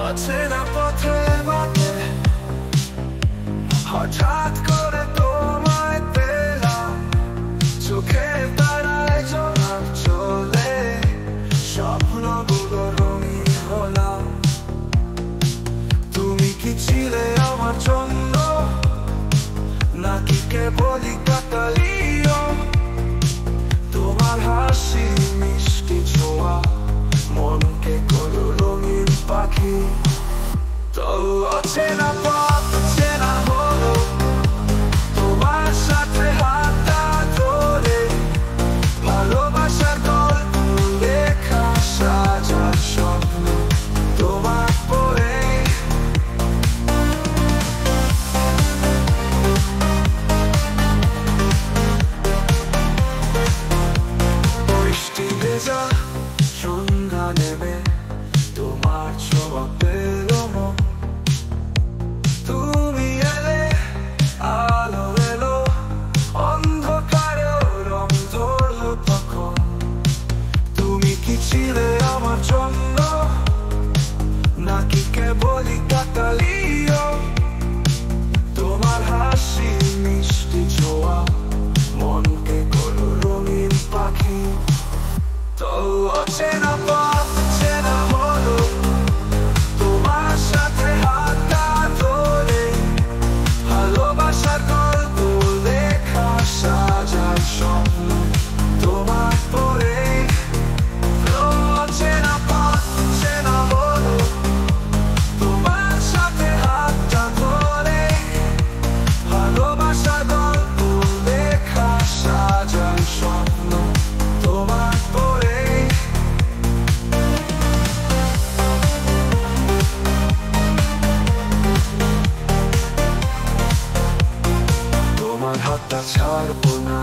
অচেনা পথে বাটে হঠাৎ করে তোমায় পেলাম, চোখের তারায় ঝড় চলে স্বপ্নগুলো রঙিন হলাম। তুমি কি ছিলে আমার জন্য, নাকি কেবলই কাকতালীয়? তোমার হাসি মিষ্টি ছোঁয়া মনকে করো রঙিন পাখি। তবু অচেনা পথ চেনা হলো তোমার সাথে হাতটা ধরে, ভালোবাসার গল্প লেখা সাজার স্বপ্ন তোমার পরে। বৃষ্টি ভেজা সন্ধ্যা নেমে তোমার ছোঁয়া পেল মন। তুমি এলে আলো এলো, অন্ধকারেও রং ধরলো তখন। তুমি কি ছিলে আমার জন্য, নাকি কেবলই কাকতালীয়? তোমার হাসি মিষ্টি ছোঁয়া মনকে করো রঙিন পাখি। তো অচেনা পথ চেনা হলো তোমার সাথে হাতটা ধরে, ভালোবাসার গল্প লেখা সাজার স্বপ্ন তোমার পরে। তো অচেনা পথ চেনা হলো তোমার সাথে হাতটা ধরে, ভালোবাসার গল্প লেখা সাজার স্বপ্ন তোমার পরে। তোমার হাতটা ছাড়বো না,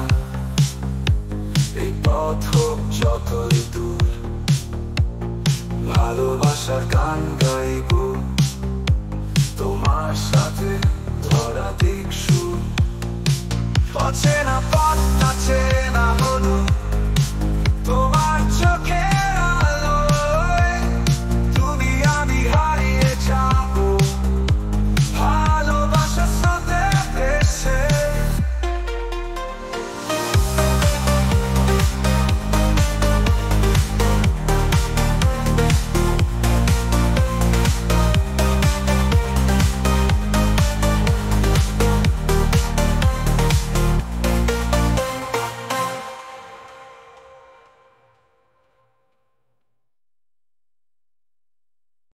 এই পথ হোক যতই দূর। ভালোবাসার গান গাইবো তোমার সাথে ধরা দিক সুর। অচেনা পথটা চেয়ে